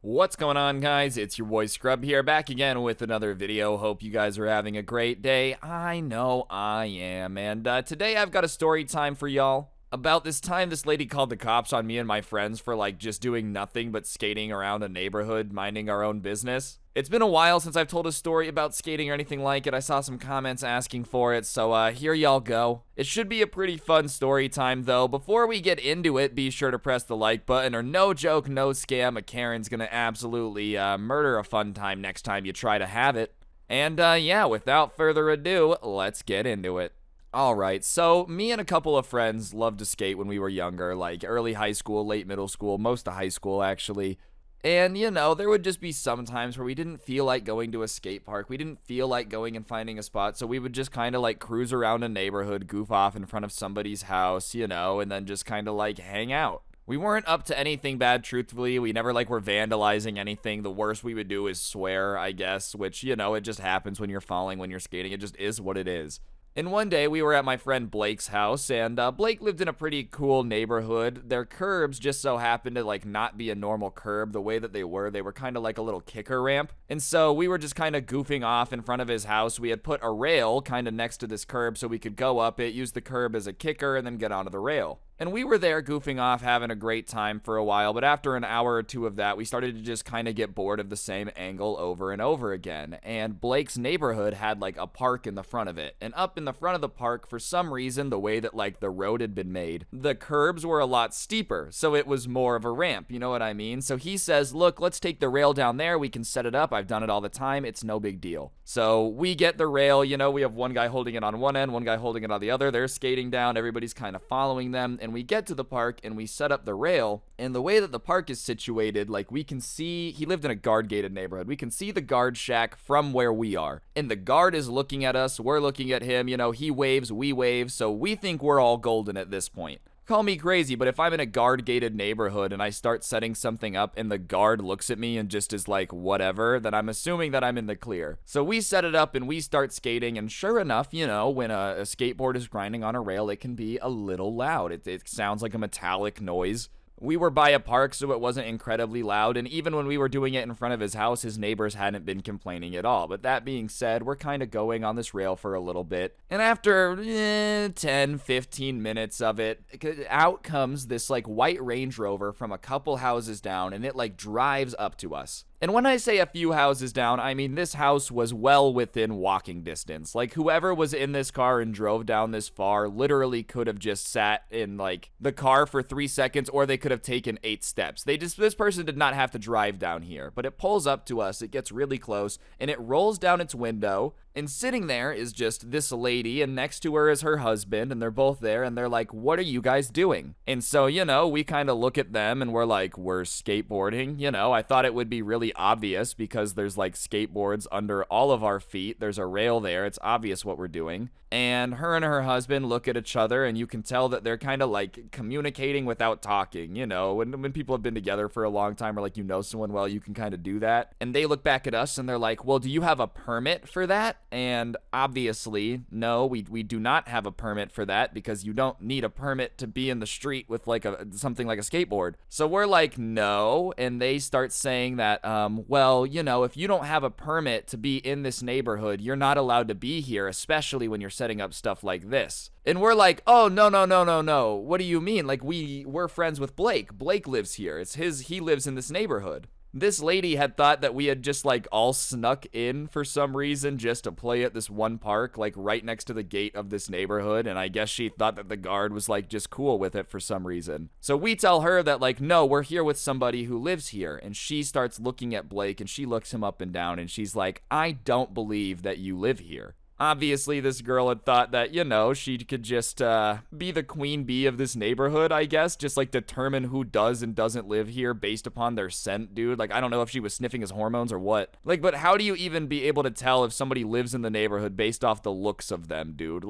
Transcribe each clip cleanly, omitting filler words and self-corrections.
What's going on, guys? It's your boy Scrub here, back again with another video. Hope you guys are having a great day. I know I am. And today I've got a story time for y'all. About this time, this lady called the cops on me and my friends for just doing nothing but skating around a neighborhood, minding our own business. It's been a while since I've told a story about skating or anything like it. I saw some comments asking for it, so here y'all go. It should be a pretty fun story time, though. Before we get into it, be sure to press the like button, or no joke, no scam, a Karen's gonna absolutely murder a fun time next time you try to have it. And yeah, without further ado, let's get into it. Alright, so me and a couple of friends loved to skate when we were younger, like early high school, late middle school, most of high school actually. And, there would just be some times where we didn't feel like going to a skate park. We didn't feel like going and finding a spot, so we would just kind of cruise around a neighborhood, goof off in front of somebody's house, and then just kind of hang out. We weren't up to anything bad, truthfully. We never were vandalizing anything. The worst we would do is swear, I guess, which, it just happens when you're falling, when you're skating. It just is what it is. And one day, we were at my friend Blake's house, and Blake lived in a pretty cool neighborhood. Their curbs just so happened to, not be a normal curb the way that they were kind of like a little kicker ramp. And so we were just kind of goofing off in front of his house. We had put a rail kind of next to this curb so we could go up it, use the curb as a kicker, and then get onto the rail. And we were there goofing off, having a great time for a while, but after an hour or two of that, we started to just kind of get bored of the same angle over and over again. And Blake's neighborhood had a park in the front of it. And up in the front of the park, for some reason, the way that the road had been made, the curbs were a lot steeper, so it was more of a ramp, you know what I mean? So he says, look, let's take the rail down there, we can set it up, I've done it all the time, it's no big deal. So we get the rail, we have one guy holding it on one end, one guy holding it on the other, they're skating down, everybody's kind of following them, and we get to the park and we set up the rail. And the way that the park is situated, we can see, he lived in a guard gated neighborhood, we can see the guard shack from where we are, and the guard is looking at us, we're looking at him, he waves, we wave, so we think we're all golden at this point. Call me crazy, but if I'm in a guard-gated neighborhood and I start setting something up and the guard looks at me and just is whatever, then I'm assuming that I'm in the clear. So we set it up and we start skating, and sure enough, when a skateboard is grinding on a rail, it can be a little loud. It sounds like a metallic noise. We were by a park, so it wasn't incredibly loud, and even when we were doing it in front of his house, his neighbors hadn't been complaining at all. But that being said, we're kind of going on this rail for a little bit, and after 10, 15 minutes of it, out comes this white Range Rover from a couple houses down, and it drives up to us. And when I say a few houses down, I mean this house was well within walking distance. Whoever was in this car and drove down this far literally could have just sat in the car for 3 seconds, or they could have taken 8 steps. This person did not have to drive down here, but it pulls up to us, it gets really close, and it rolls down its window. And sitting there is just this lady, and next to her is her husband, and they're both there, and they're like, what are you guys doing? And so, we kind of look at them, and we're like, we're skateboarding, I thought it would be really obvious, because there's skateboards under all of our feet, there's a rail there, it's obvious what we're doing. And her husband look at each other, and you can tell that they're kind of communicating without talking, when people have been together for a long time, or someone well, you can kind of do that. And they look back at us, and they're like, well, do you have a permit for that? And obviously, no, we do not have a permit for that, because you don't need a permit to be in the street with something like a skateboard. So we're like, no, and they start saying that, well, if you don't have a permit to be in this neighborhood, you're not allowed to be here, especially when you're setting up stuff like this. And we're like, oh, no. What do you mean? We're friends with Blake. Blake lives here. He lives in this neighborhood. This lady had thought that we had just all snuck in for some reason just to play at this one park, right next to the gate of this neighborhood, and I guess she thought that the guard was just cool with it for some reason. So we tell her that no, we're here with somebody who lives here, and she starts looking at Blake, and she looks him up and down, and she's like, I don't believe that you live here. Obviously, this girl had thought that, she could just be the queen bee of this neighborhood, I guess. Just, determine who does and doesn't live here based upon their scent, dude. I don't know if she was sniffing his hormones or what. But how do you even be able to tell if somebody lives in the neighborhood based off the looks of them, dude?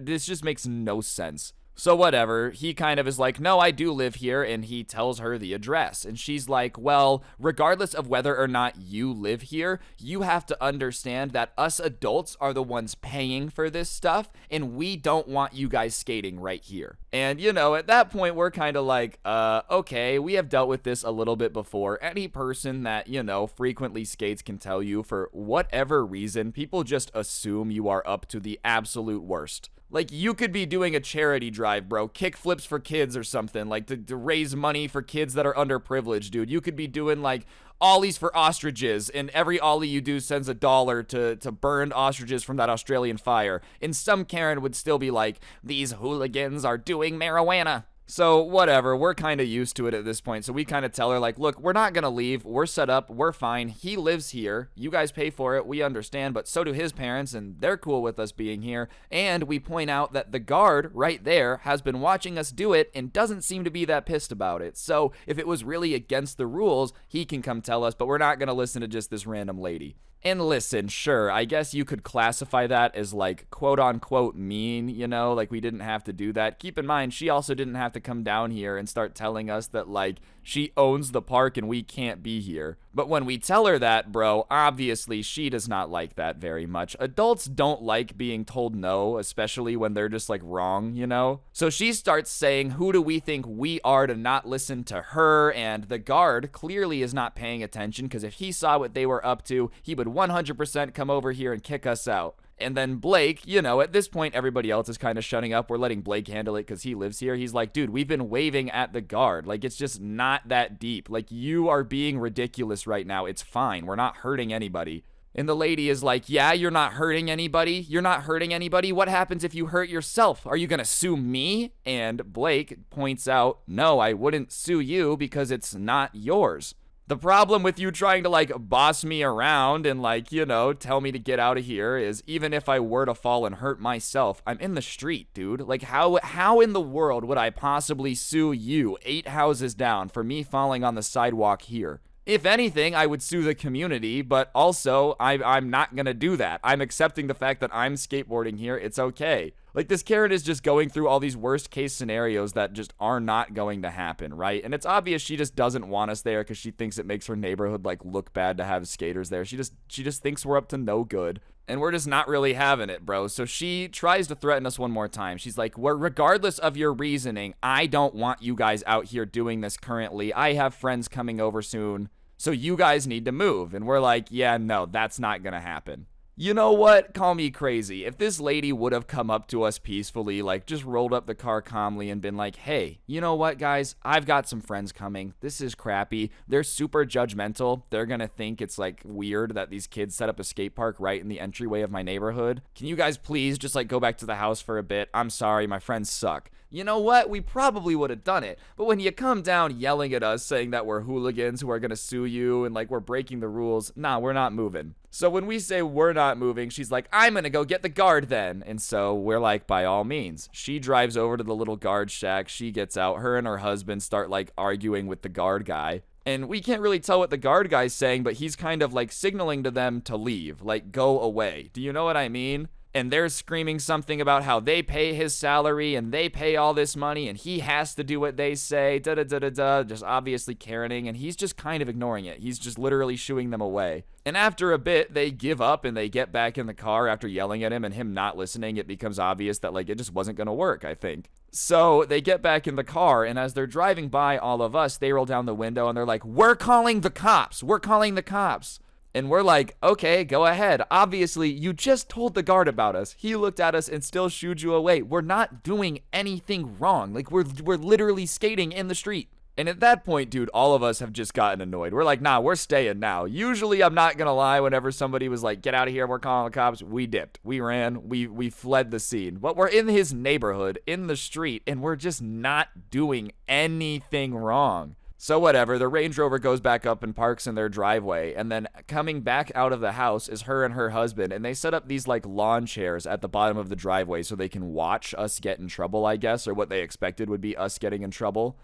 This just makes no sense. So whatever, he kind of is like, no, I do live here, and he tells her the address. And she's like, well, regardless of whether or not you live here, you have to understand that us adults are the ones paying for this stuff, and we don't want you guys skating right here. And, you know, at that point, we're kind of like, okay, we have dealt with this a little bit before. Any person that, you know, frequently skates can tell you, for whatever reason, people just assume you are up to the absolute worst. Like, you could be doing a charity drive, bro. Kick flips for kids or something. Like, to raise money for kids that are underprivileged, dude. You could be doing, like, ollies for ostriches, and every ollie you do sends $1 to burned ostriches from that Australian fire. And some Karen would still be like, these hooligans are doing marijuana. So whatever, we're kind of used to it at this point. So we kind of tell her, like, look, we're not going to leave. We're set up. We're fine. He lives here. You guys pay for it. We understand, but so do his parents, and they're cool with us being here. And we point out that the guard right there has been watching us do it and doesn't seem to be that pissed about it. So if it was really against the rules, he can come tell us, but we're not going to listen to just this random lady. And listen, sure, I guess you could classify that as, like, quote-unquote mean, you know? Like, we didn't have to do that. Keep in mind, she also didn't have to come down here and start telling us that, like, she owns the park and we can't be here. But when we tell her that, bro, obviously she does not like that very much. Adults don't like being told no, especially when they're just, like, wrong, you know? So she starts saying, who do we think we are to not listen to her? And the guard clearly is not paying attention, because if he saw what they were up to, he would 100% come over here and kick us out. And then Blake, you know, at this point, everybody else is kind of shutting up. We're letting Blake handle it because he lives here. He's like, dude, we've been waving at the guard. Like, it's just not that deep. Like, you are being ridiculous right now. It's fine. We're not hurting anybody. And the lady is like, yeah, you're not hurting anybody. You're not hurting anybody. What happens if you hurt yourself? Are you going to sue me? And Blake points out, no, I wouldn't sue you because it's not yours. The problem with you trying to, like, boss me around and, like, you know, tell me to get out of here is, even if I were to fall and hurt myself, I'm in the street, dude. Like, how in the world would I possibly sue you 8 houses down for me falling on the sidewalk here? If anything, I would sue the community, but also, I'm not gonna do that. I'm accepting the fact that I'm skateboarding here. It's okay. Like, this Karen is just going through all these worst case scenarios that just are not going to happen, right? And it's obvious she just doesn't want us there because she thinks it makes her neighborhood, like, look bad to have skaters there. She just thinks we're up to no good. And we're just not really having it, bro. So she tries to threaten us one more time. She's like, well, regardless of your reasoning, I don't want you guys out here doing this currently. I have friends coming over soon, so you guys need to move. And we're like, yeah, no, that's not gonna happen. You know what? Call me crazy. If this lady would have come up to us peacefully, like, just rolled up the car calmly and been like, hey, you know what, guys? I've got some friends coming. This is crappy. They're super judgmental. They're gonna think it's, like, weird that these kids set up a skate park right in the entryway of my neighborhood. Can you guys please just, like, go back to the house for a bit? I'm sorry, my friends suck. You know what? We probably would have done it. But when you come down yelling at us, saying that we're hooligans who are gonna sue you and, like, we're breaking the rules, nah, we're not moving. So when we say we're not moving, she's like, I'm gonna go get the guard then. And so we're like, by all means. She drives over to the little guard shack. She gets out. Her and her husband start, like, arguing with the guard guy. And we can't really tell what the guard guy's saying, but he's kind of, like, signaling to them to leave. Like, go away. Do you know what I mean? And they're screaming something about how they pay his salary and they pay all this money and he has to do what they say, da-da-da-da-da, just obviously Karening, and he's just kind of ignoring it. He's just literally shooing them away. And after a bit, they give up and they get back in the car after yelling at him and him not listening. It becomes obvious that, like, it just wasn't going to work, I think. So they get back in the car, and as they're driving by all of us, they roll down the window and they're like, we're calling the cops. We're calling the cops. And we're like, okay, go ahead. Obviously, you just told the guard about us. He looked at us and still shooed you away. We're not doing anything wrong. Like, we're literally skating in the street. And at that point, dude, all of us have just gotten annoyed. We're like, nah, we're staying now. Usually, I'm not gonna lie, whenever somebody was like, get out of here, we're calling the cops, we dipped. We ran. We fled the scene. But we're in his neighborhood, in the street, and we're just not doing anything wrong. So whatever, the Range Rover goes back up and parks in their driveway, and then coming back out of the house is her and her husband, and they set up these, like, lawn chairs at the bottom of the driveway so they can watch us get in trouble, I guess, or what they expected would be us getting in trouble.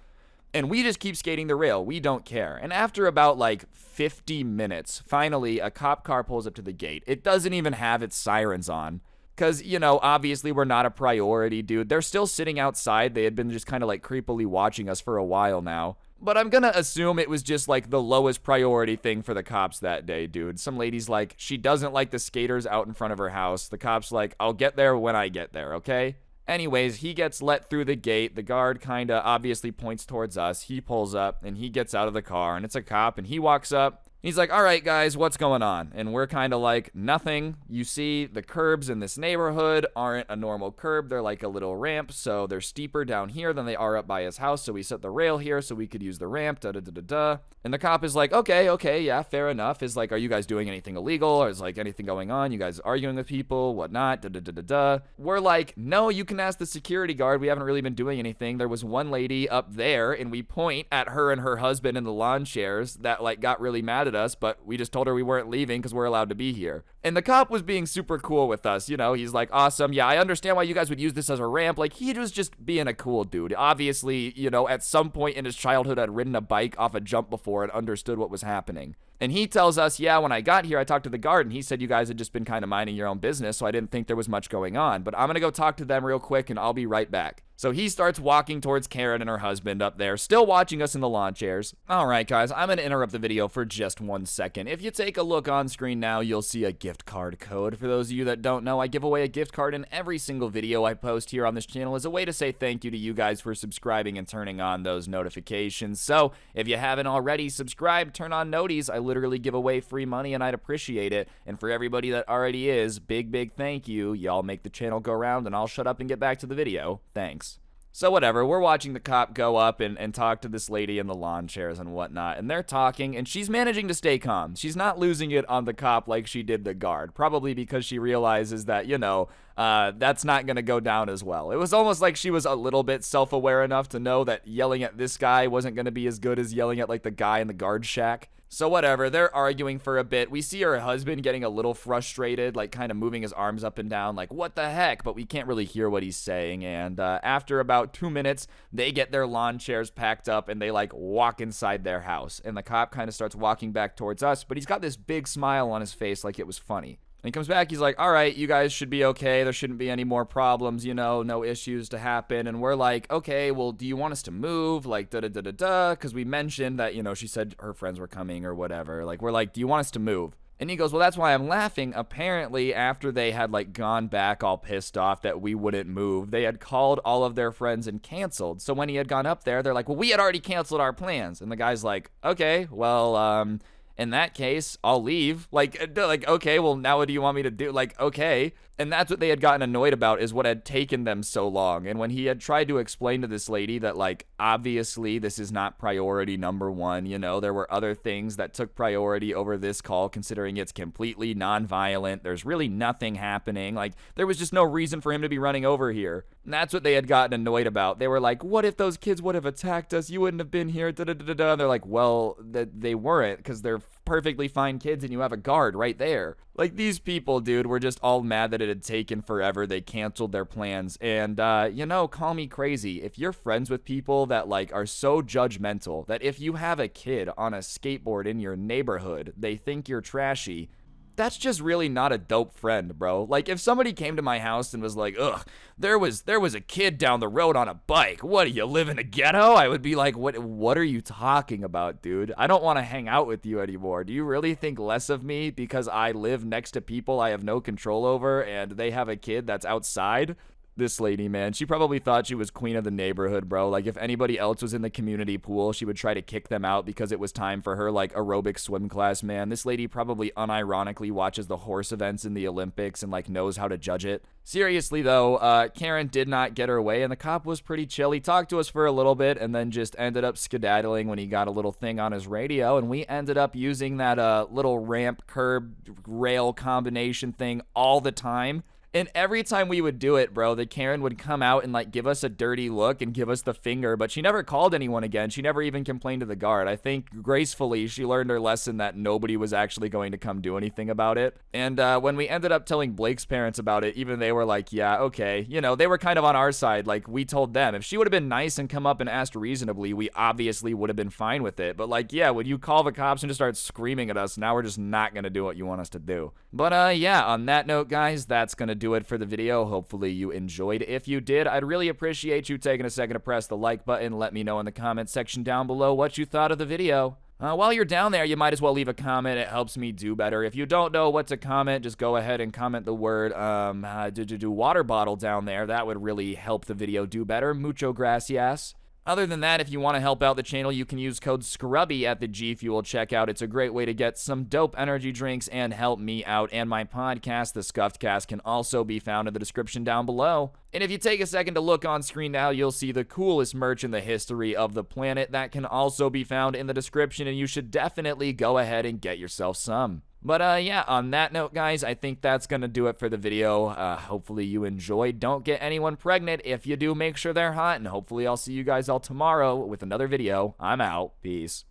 And we just keep skating the rail. We don't care. And after about, like, 50 minutes, finally, a cop car pulls up to the gate. It doesn't even have its sirens on. Because, you know, obviously we're not a priority, dude. They're still sitting outside. They had been just kind of like creepily watching us for a while now. But I'm gonna assume it was just like the lowest priority thing for the cops that day, dude. Some lady's like, she doesn't like the skaters out in front of her house. The cop's like, I'll get there when I get there, okay? Anyways, he gets let through the gate. The guard kinda obviously points towards us. He pulls up and he gets out of the car, and it's a cop, and he walks up. He's like, all right, guys, what's going on? And we're kind of like, nothing. You see, the curbs in this neighborhood aren't a normal curb. They're like a little ramp, so they're steeper down here than they are up by his house. So we set the rail here so we could use the ramp, da-da-da-da-da. And the cop is like, okay, yeah, fair enough. Is like, are you guys doing anything illegal? Or is like anything going on? You guys arguing with people, whatnot, da-da-da-da-da. We're like, no, you can ask the security guard. We haven't really been doing anything. There was one lady up there, and we point at her and her husband in the lawn chairs that like got really mad at us, but we just told her we weren't leaving because we're allowed to be here. And the cop was being super cool with us, you know. He's like, awesome, yeah, I understand why you guys would use this as a ramp. Like, he was just being a cool dude. Obviously, you know, at some point in his childhood had ridden a bike off a jump before and understood what was happening. And he tells us, yeah, when I got here, I talked to the guard, and he said you guys had just been kind of minding your own business, so I didn't think there was much going on. But I'm going to go talk to them real quick, and I'll be right back. So he starts walking towards Karen and her husband up there, still watching us in the lawn chairs. All right, guys, I'm going to interrupt the video for just 1 second. If you take a look on screen now, you'll see a gift card code. For those of you that don't know, I give away a gift card in every single video I post here on this channel as a way to say thank you to you guys for subscribing and turning on those notifications. So if you haven't already subscribed, turn on noties. I literally give away free money, and I'd appreciate it. And for everybody that already is, big thank you. Y'all make the channel go round, and I'll shut up and get back to the video. Thanks. So whatever, we're watching the cop go up and talk to this lady in the lawn chairs and whatnot, and they're talking, and she's managing to stay calm. She's not losing it on the cop like she did the guard, probably because she realizes that, you know, that's not going to go down as well. It was almost like she was a little bit self-aware enough to know that yelling at this guy wasn't going to be as good as yelling at, like, the guy in the guard shack. So whatever, they're arguing for a bit. We see her husband getting a little frustrated, like kind of moving his arms up and down, like, what the heck? But we can't really hear what he's saying. And after about 2 minutes, they get their lawn chairs packed up and they like walk inside their house. And the cop kind of starts walking back towards us, but he's got this big smile on his face like it was funny. And he comes back, he's like, all right, you guys should be okay. There shouldn't be any more problems, you know, no issues to happen. And we're like, okay, well, do you want us to move? Like, da-da-da-da-da, because we mentioned that, you know, she said her friends were coming or whatever. Like, we're like, do you want us to move? And he goes, well, that's why I'm laughing. Apparently, after they had, like, gone back all pissed off that we wouldn't move, they had called all of their friends and canceled. So when he had gone up there, they're like, well, we had already canceled our plans. And the guy's like, okay, well, in that case, I'll leave. Like, okay, well, now what do you want me to do? Like, okay. And that's what they had gotten annoyed about, is what had taken them so long. And when he had tried to explain to this lady that, like, obviously this is not priority number one, you know, there were other things that took priority over this call, considering it's completely non-violent. There's really nothing happening. Like, there was just no reason for him to be running over here. And that's what they had gotten annoyed about. They were like, what if those kids would have attacked us? You wouldn't have been here. Da-da-da-da-da. And they're like, well, they weren't, because they're perfectly fine kids and you have a guard right there. Like, these people, dude, were just all mad that it had taken forever. They canceled their plans. And, you know, call me crazy. If you're friends with people that, like, are so judgmental that if you have a kid on a skateboard in your neighborhood, they think you're trashy, that's just really not a dope friend, bro. Like, if somebody came to my house and was like, ugh, there was a kid down the road on a bike. What, do you live in a ghetto? I would be like, what are you talking about, dude? I don't want to hang out with you anymore. Do you really think less of me because I live next to people I have no control over and they have a kid that's outside? This lady, man, she probably thought she was queen of the neighborhood, bro. Like, if anybody else was in the community pool, she would try to kick them out because it was time for her, like, aerobic swim class, man. This lady probably unironically watches the horse events in the Olympics and, like, knows how to judge it. Seriously, though, Karen did not get her way, and the cop was pretty chill. He talked to us for a little bit and then just ended up skedaddling when he got a little thing on his radio, and we ended up using that little ramp curb rail combination thing all the time. And every time we would do it, bro, the Karen would come out and, like, give us a dirty look and give us the finger, but she never called anyone again. She never even complained to the guard. I think, gracefully, she learned her lesson that nobody was actually going to come do anything about it. And when we ended up telling Blake's parents about it, even they were like, yeah, okay. You know, they were kind of on our side. Like, we told them. If she would have been nice and come up and asked reasonably, we obviously would have been fine with it. But, like, yeah, when you call the cops and just start screaming at us, now we're just not going to do what you want us to do. But, yeah, on that note, guys, that's going to do do it for the video. Hopefully you enjoyed. If you did, I'd really appreciate you taking a second to press the like button. Let me know in the comment section down below what you thought of the video. While you're down there, you might as well leave a comment. It helps me do better. If you don't know what to comment, just go ahead and comment the word water bottle down there. That would really help the video do better. Mucho gracias. Other than that, if you want to help out the channel, you can use code SCRUBBY at the G Fuel checkout. It's a great way to get some dope energy drinks and help me out. And my podcast, The Scuffed Cast, can also be found in the description down below. And if you take a second to look on screen now, you'll see the coolest merch in the history of the planet. That can also be found in the description, and you should definitely go ahead and get yourself some. But yeah, on that note, guys, I think that's gonna do it for the video. Hopefully you enjoyed. Don't get anyone pregnant. If you do, make sure they're hot, and hopefully I'll see you guys all tomorrow with another video. I'm out. Peace.